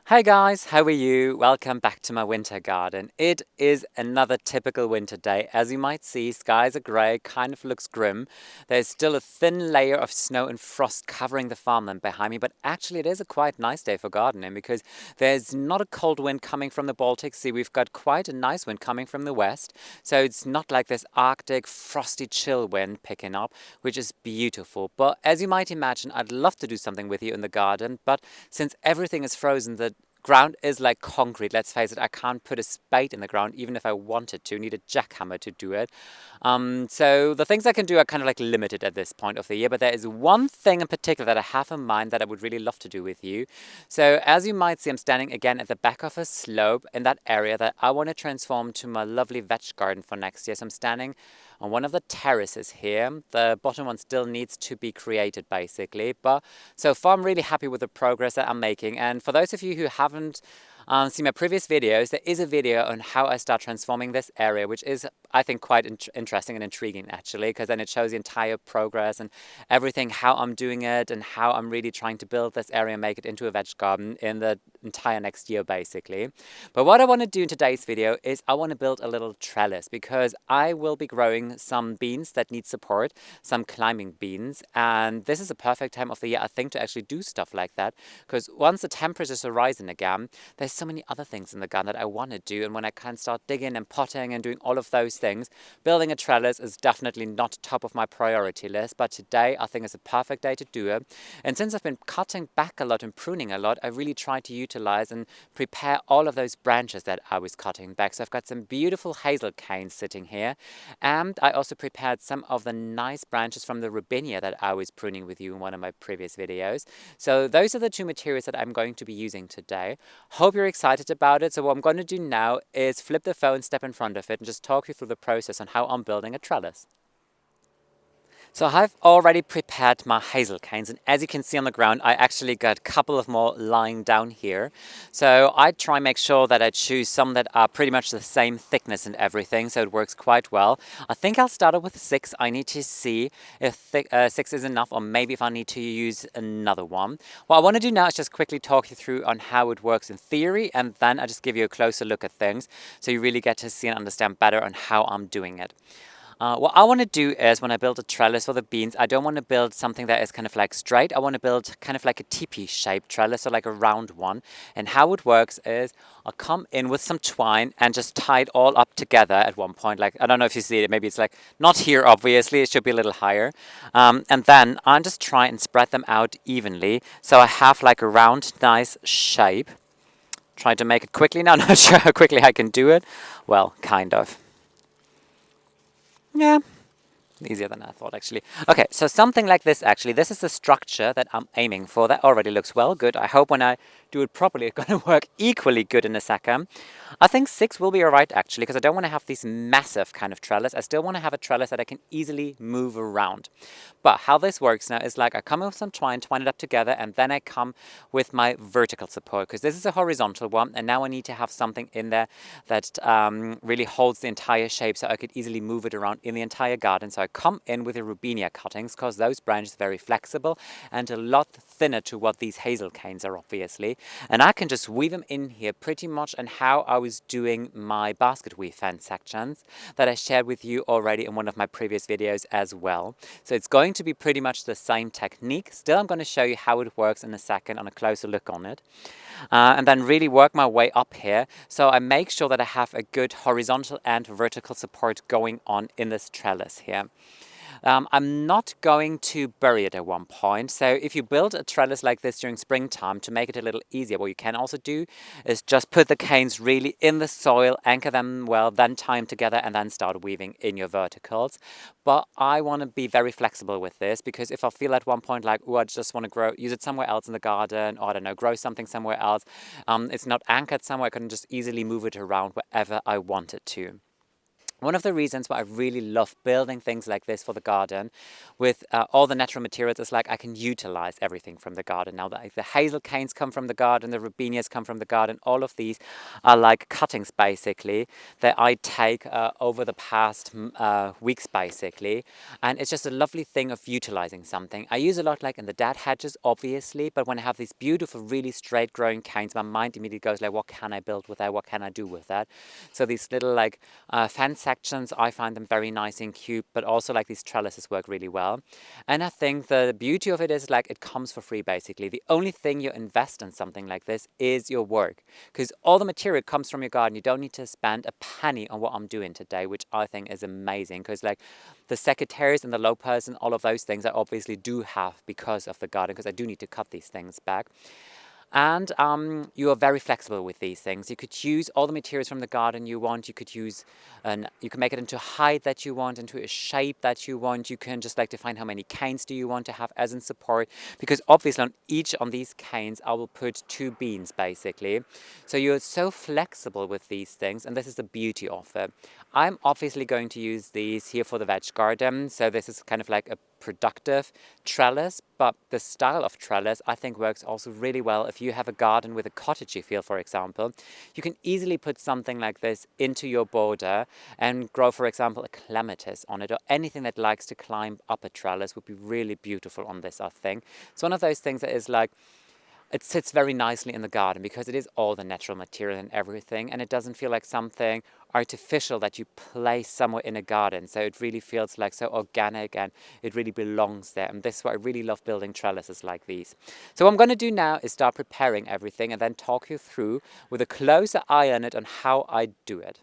Hi guys, how are you? Welcome back to my winter garden. It is another typical winter day. As you might see, skies are grey, kind of looks grim. There's still a thin layer of snow and frost covering the farmland behind me, but actually it is a quite nice day for gardening because there's not a cold wind coming from the Baltic Sea. We've got quite a nice wind coming from the west, so it's not like this Arctic frosty chill wind picking up, which is beautiful. But as you might imagine, I'd love to do something with you in the garden, but since everything is frozen, the ground is like concrete. Let's face it, I can't put a spade in the ground even if I wanted to. Need a jackhammer to do it. So the things I can do are kind of like limited at this point of the year, but there is one thing in particular that I have in mind that I would really love to do with you. So as you might see, I'm standing again at the back of a slope in that area that I want to transform to my lovely veg garden for next year. So I'm standing on one of the terraces here. The bottom one still needs to be created basically, but so far I'm really happy with the progress that I'm making. And for those of you who haven't seen my previous videos, there is a video on how I start transforming this area, which is, I think, quite interesting and intriguing actually, because then it shows the entire progress and everything, how I'm doing it and how I'm really trying to build this area and make it into a veg garden in the entire next year basically. But what I want to do in today's video is I want to build a little trellis because I will be growing some beans that need support, some climbing beans, and this is a perfect time of the year, I think, to actually do stuff like that, because once the temperatures are rising again, there's so many other things in the garden that I want to do, and when I can start digging and potting and doing all of those things, building a trellis is definitely not top of my priority list, but today I think is a perfect day to do it. And since I've been cutting back a lot and pruning a lot, I really try to utilize and prepare all of those branches that I was cutting back. So I've got some beautiful hazel canes sitting here, and I also prepared some of the nice branches from the robinia that I was pruning with you in one of my previous videos. So those are the two materials that I'm going to be using today. Hope you're excited about it. So what I'm going to do now is flip the phone, step in front of it, and just talk you through the process on how I'm building a trellis. So I've already prepared my hazel canes, and as you can see on the ground, I actually got a couple of more lying down here. So I try and make sure that I choose some that are pretty much the same thickness and everything, so it works quite well. I think I'll start off with 6. I need to see if 6 is enough, or maybe if I need to use another one. What I want to do now is just quickly talk you through on how it works in theory, and then I just give you a closer look at things, so you really get to see and understand better on how I'm doing it. What I want to do is when I build a trellis for the beans, I don't want to build something that is kind of like straight. I want to build kind of like a teepee shaped trellis, so like a round one. And how it works is I'll come in with some twine and just tie it all up together at one point. Like, I don't know if you see it, maybe it's like not here, obviously, it should be a little higher. And then I'll just try and spread them out evenly. So I have like a round, nice shape. Trying to make it quickly now, not sure how quickly I can do it. Well, kind of. Yeah, easier than I thought, actually. Okay, so something like this, actually. This is the structure that I'm aiming for. That already looks well good. I hope when I do it properly, it's going to work equally good in a second. I think 6 will be all right, actually, because I don't want to have this massive kind of trellis. I still want to have a trellis that I can easily move around. But how this works now is like I come with some twine it up together, and then I come with my vertical support, because this is a horizontal one, and now I need to have something in there that really holds the entire shape so I could easily move it around in the entire garden. So I come in with the robinia cuttings, because those branches are very flexible and a lot thinner to what these hazel canes are, obviously. And I can just weave them in here pretty much on how I was doing my basket weave fence sections that I shared with you already in one of my previous videos as well. So it's going to be pretty much the same technique. Still, I'm going to show you how it works in a second on a closer look on it. And then really work my way up here. So I make sure that I have a good horizontal and vertical support going on in this trellis here. I'm not going to bury it at one point. So if you build a trellis like this during springtime to make it a little easier, what you can also do is just put the canes really in the soil, anchor them well, then tie them together and then start weaving in your verticals. But I want to be very flexible with this, because if I feel at one point like, oh, I just want to use it somewhere else in the garden, or I don't know, grow something somewhere else, it's not anchored somewhere, I can just easily move it around wherever I want it to. One of the reasons why I really love building things like this for the garden with all the natural materials is like I can utilize everything from the garden. Now, the hazel canes come from the garden, the rubinias come from the garden. All of these are like cuttings basically that I take over the past weeks basically. And it's just a lovely thing of utilizing something. I use a lot like in the dead hedges, obviously, but when I have these beautiful, really straight growing canes, my mind immediately goes like, what can I build with that? What can I do with that? So these little like fence sections, I find them very nice and cute, but also like these trellises work really well. And I think the beauty of it is like it comes for free basically. The only thing you invest in something like this is your work, because all the material comes from your garden. You don't need to spend a penny on what I'm doing today, which I think is amazing, because like the secateurs and the lopers and all of those things I obviously do have because of the garden, because I do need to cut these things back. And you are very flexible with these things. You could use all the materials from the garden you want. You could use, you can make it into a height that you want, into a shape that you want. You can just like define how many canes do you want to have as in support. Because obviously on each on these canes, I will put 2 beans basically. So you're so flexible with these things, and this is the beauty of it. I'm obviously going to use these here for the veg garden. So this is kind of like a productive trellis, but the style of trellis I think works also really well if you have a garden with a cottagey feel, for example. You can easily put something like this into your border and grow, for example, a clematis on it, or anything that likes to climb up a trellis would be really beautiful on this, I think. It's one of those things that is like, it sits very nicely in the garden because it is all the natural material and everything, and it doesn't feel like something artificial that you place somewhere in a garden. So it really feels like so organic, and it really belongs there. And this is why I really love building trellises like these. So what I'm going to do now is start preparing everything and then talk you through with a closer eye on it on how I do it.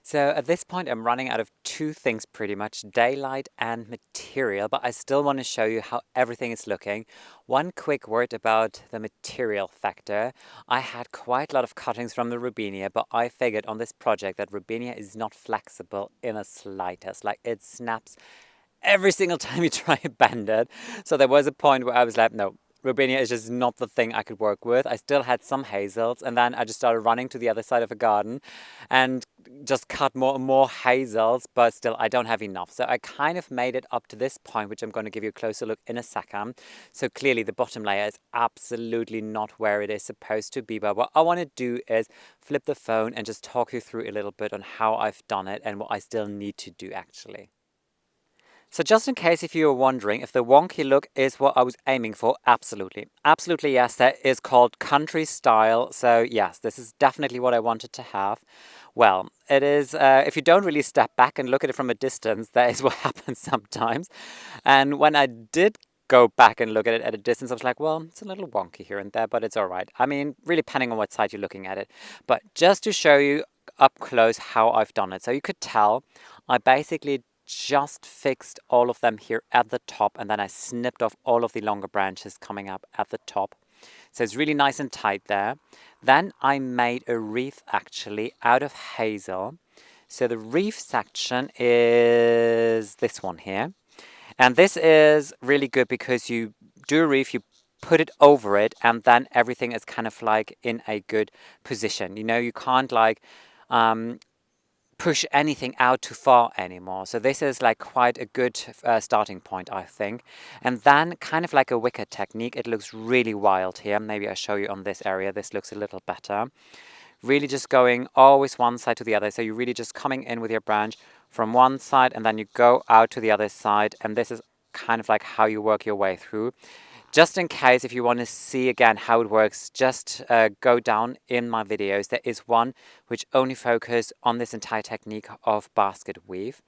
So at this point, I'm running out of 2 things pretty much, daylight and material, but I still want to show you how everything is looking. One quick word about the material factor. I had quite a lot of cuttings from the Rubinia, but I figured on this project that Rubinia is not flexible in the slightest. Like, it snaps every single time you try to bend it. So there was a point where I was like, no, Robinia is just not the thing I could work with. I still had some hazels, and then I just started running to the other side of the garden and just cut more and more hazels, but still I don't have enough. So I kind of made it up to this point, which I'm going to give you a closer look in a second. So clearly the bottom layer is absolutely not where it is supposed to be, but what I want to do is flip the phone and just talk you through a little bit on how I've done it and what I still need to do actually. So just in case if you were wondering if the wonky look is what I was aiming for, absolutely. Absolutely yes, that is called country style. So yes, this is definitely what I wanted to have. Well, it is, if you don't really step back and look at it from a distance, that is what happens sometimes. And when I did go back and look at it at a distance, I was like, well, it's a little wonky here and there, but it's all right. I mean, really depending on what side you're looking at it. But just to show you up close how I've done it. So you could tell I basically just fixed all of them here at the top, and then I snipped off all of the longer branches coming up at the top. So it's really nice and tight there. Then I made a wreath actually out of hazel. So the wreath section is this one here. And this is really good because you do a wreath, you put it over it, and then everything is kind of like in a good position. You know, you can't like um, push anything out too far anymore. So this is like quite a good starting point, I think. And then kind of like a wicker technique, it looks really wild here. Maybe I show you on this area. This looks a little better. Really just going always one side to the other. So you're really just coming in with your branch from one side and then you go out to the other side. And this is kind of like how you work your way through. Just in case, if you want to see again how it works, just go down in my videos. There is one which only focus on this entire technique of basket weave,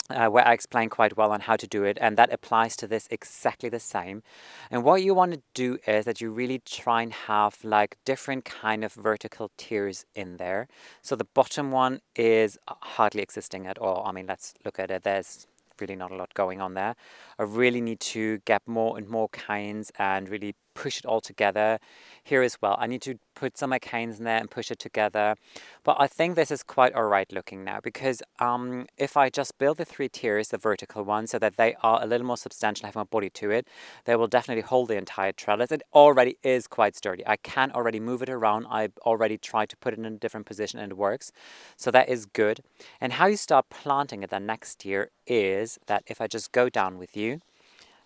where I explain quite well on how to do it, and that applies to this exactly the same. And what you want to do is that you really try and have like different kind of vertical tiers in there. So the bottom one is hardly existing at all. I mean, let's look at it. There's really not a lot going on there. I really need to get more and more canes and really push it all together here as well. I need to put some canes in there and push it together. But I think this is quite alright looking now because if I just build the 3 tiers, the vertical ones, so that they are a little more substantial, have more body to it, they will definitely hold the entire trellis. It already is quite sturdy. I can already move it around. I already tried to put it in a different position and it works. So that is good. And how you start planting it then next year is that if I just go down with you,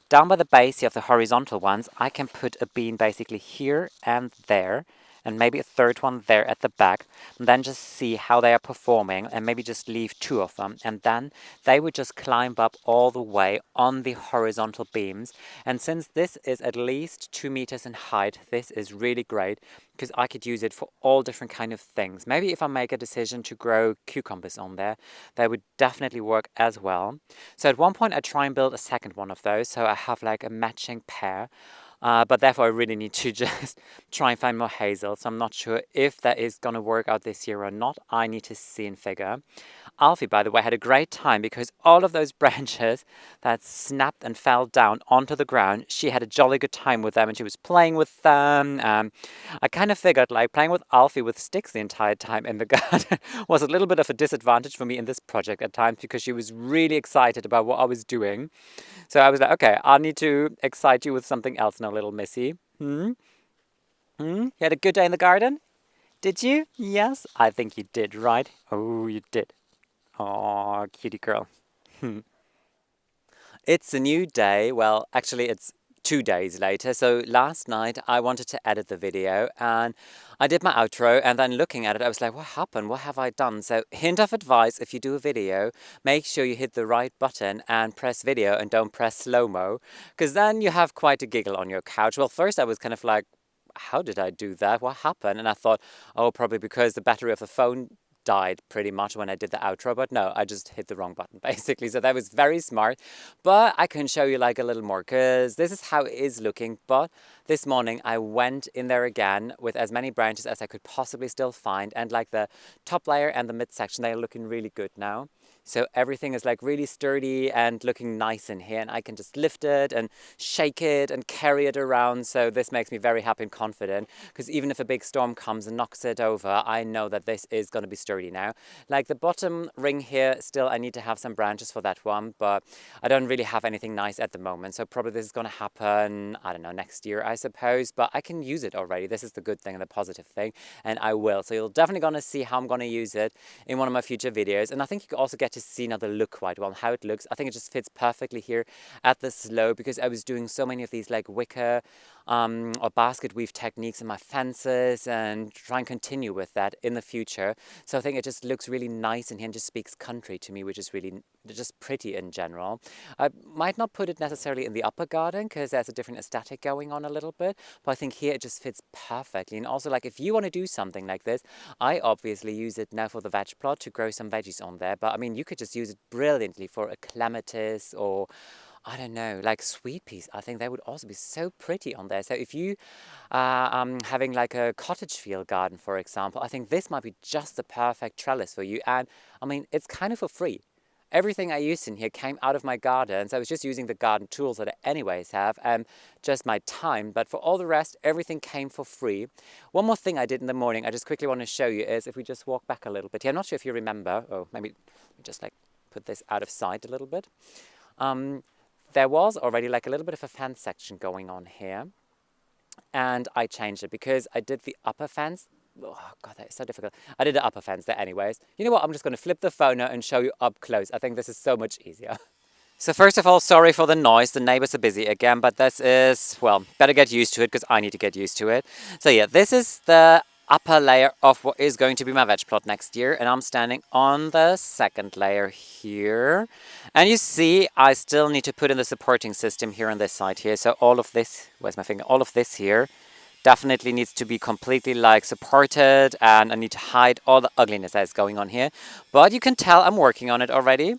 down by the base of the horizontal ones, I can put a bean basically here and there, and maybe a third one there at the back, and then just see how they are performing, and maybe just leave 2 of them, and then they would just climb up all the way on the horizontal beams. And since this is at least 2 meters in height, this is really great because I could use it for all different kind of things. Maybe if I make a decision to grow cucumbers on there, they would definitely work as well. So at one point I try and build a second one of those, so I have like a matching pair. But therefore I really need to just try and find more hazel. So I'm not sure if that is going to work out this year or not. I need to see and figure. Alfie, by the way, had a great time because all of those branches that snapped and fell down onto the ground, she had a jolly good time with them and she was playing with them. I kind of figured like playing with Alfie with sticks the entire time in the garden was a little bit of a disadvantage for me in this project at times because she was really excited about what I was doing. So I was like, okay, I need to excite you with something else now, little missy. Hmm? Hmm? You had a good day in the garden? Did you? Yes, I think you did, right? Oh, you did. Oh, cutie girl. It's a new day. Well, actually, it's 2 days later. So last night I wanted to edit the video and I did my outro and then looking at it, I was like, what happened? What have I done? So hint of advice, if you do a video, make sure you hit the right button and press video and don't press slow-mo because then you have quite a giggle on your couch. Well, first I was kind of like, how did I do that? What happened? And I thought, oh, probably because the battery of the phone died pretty much when I did the outro, but no, I just hit the wrong button basically. So that was very smart, but I can show you like a little more because this is how it is looking. But this morning I went in there again with as many branches as I could possibly still find, and like the top layer and the midsection, they are looking really good now. So everything is like really sturdy and looking nice in here, and I can just lift it and shake it and carry it around. So this makes me very happy and confident because even if a big storm comes and knocks it over, I know that this is going to be sturdy now. Like the bottom ring here, still I need to have some branches for that one, but I don't really have anything nice at the moment. So probably this is going to happen, I don't know, next year, I suppose, but I can use it already. This is the good thing and the positive thing, and I will. So you're definitely going to see how I'm going to use it in one of my future videos. And I think you can also get to see now the look quite well, how it looks. I think it just fits perfectly here at the slope because I was doing so many of these like wicker or basket weave techniques in my fences and try and continue with that in the future. So I think it just looks really nice in here and just speaks country to me, which is really just pretty in general. I might not put it necessarily in the upper garden because there's a different aesthetic going on a little bit, but I think here it just fits perfectly. And also like if you want to do something like this, I obviously use it now for the veg plot to grow some veggies on there, but I mean you could just use it brilliantly for a clematis or I don't know, like sweet peas. I think they would also be so pretty on there. So if you are having like a cottage field garden, for example, I think this might be just the perfect trellis for you. And I mean, it's kind of for free. everything I used in here came out of my garden. So I was just using the garden tools that I anyways have, just my time. But for all the rest, everything came for free. One more thing I did in the morning, I just quickly want to show you is if we just walk back a little bit here. I'm not sure if you remember, or maybe just like put this out of sight a little bit. There was already like a little bit of a fence section going on here. And I changed it because I did the upper fence. Oh God, that is so difficult. I did the upper fence there anyways. You know what? I'm just going to flip the phone out and show you up close. I think this is so much easier. So first of all, sorry for the noise. The neighbors are busy again, but this is, well, better get used to it because I need to get used to it. So yeah, this is the upper layer of what is going to be my veg plot next year, and I'm standing on the second layer here. And you see, I still need to put in the supporting system here on this side here. So all of this, where's my finger? All of this here definitely needs to be completely like supported, and I need to hide all the ugliness that is going on here. But you can tell I'm working on it already.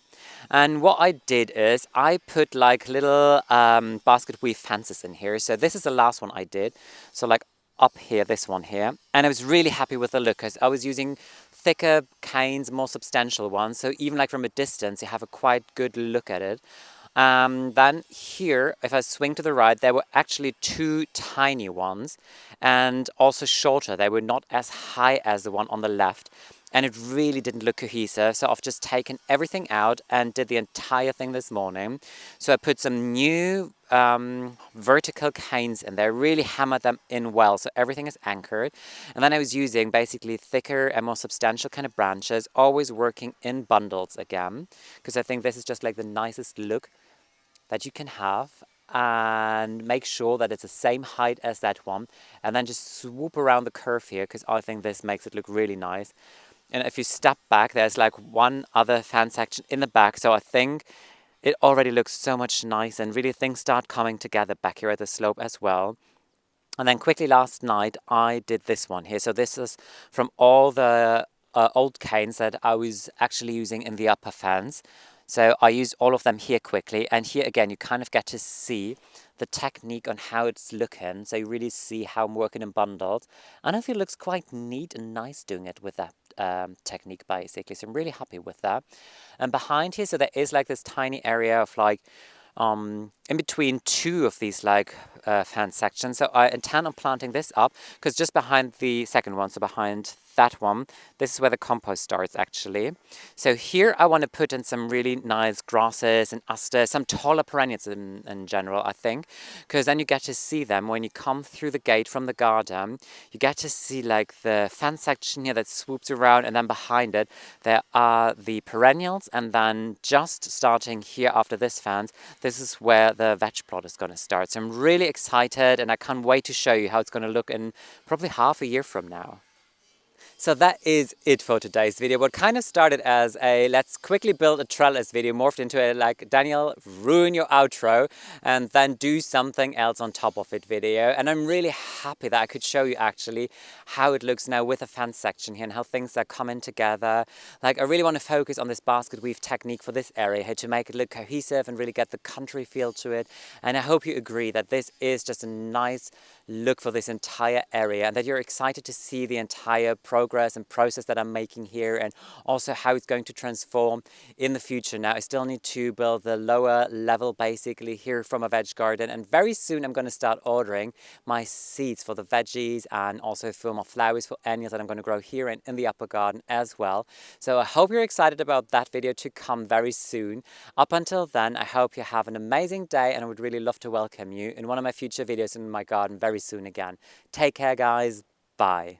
And what I did is I put like little basket weave fences in here. So this is the last one I did. So like up here, this one here. And I was really happy with the look because I was using thicker canes, more substantial ones. So even like from a distance, you have a quite good look at it. Then here, if I swing to the right, there were actually two tiny ones and also shorter. They were not as high as the one on the left. And it really didn't look cohesive. So I've just taken everything out and did the entire thing this morning. So I put some new vertical canes in there, really hammered them in well. So everything is anchored. And then I was using basically thicker and more substantial kind of branches, always working in bundles again. Because I think this is just like the nicest look that you can have. And make sure that it's the same height as that one. And then just swoop around the curve here because I think this makes it look really nice. And if you step back, there's like one other fan section in the back. So I think it already looks so much nice and really things start coming together back here at the slope as well. And then quickly last night, I did this one here. So this is from all the old canes that I was actually using in the upper fence. So I used all of them here quickly. And here again, you kind of get to see the technique on how it's looking. So you really see how I'm working in bundles. And I feel it looks quite neat and nice doing it with that technique basically. So I'm really happy with that. And behind here, so there is like this tiny area of like in between two of these like fan sections. So I intend on planting this up because just behind the second one, so behind that one, this is where the compost starts actually. So here I want to put in some really nice grasses and asters, some taller perennials in general, I think, because then you get to see them when you come through the gate from the garden. You get to see like the fence section here that swoops around, and then behind it there are the perennials, and then just starting here after this fence, this is where the veg plot is going to start. So I'm really excited and I can't wait to show you how it's going to look in probably half a year from now. So that is it for today's video. What kind of started as a let's quickly build a trellis video morphed into a like, Daniel, ruin your outro and then do something else on top of it video. And I'm really happy that I could show you actually how it looks now with a fence section here and how things are coming together. Like I really want to focus on this basket weave technique for this area here to make it look cohesive and really get the country feel to it. And I hope you agree that this is just a nice look for this entire area and that you're excited to see the entire progress and process that I'm making here and also how it's going to transform in the future. Now I still need to build the lower level basically here from a veg garden, and very soon I'm going to start ordering my seeds for the veggies and also for my flowers for annuals that I'm going to grow here and in the upper garden as well. So I hope you're excited about that video to come very soon. Up until then, I hope you have an amazing day and I would really love to welcome you in one of my future videos in my garden very soon again. Take care guys, bye.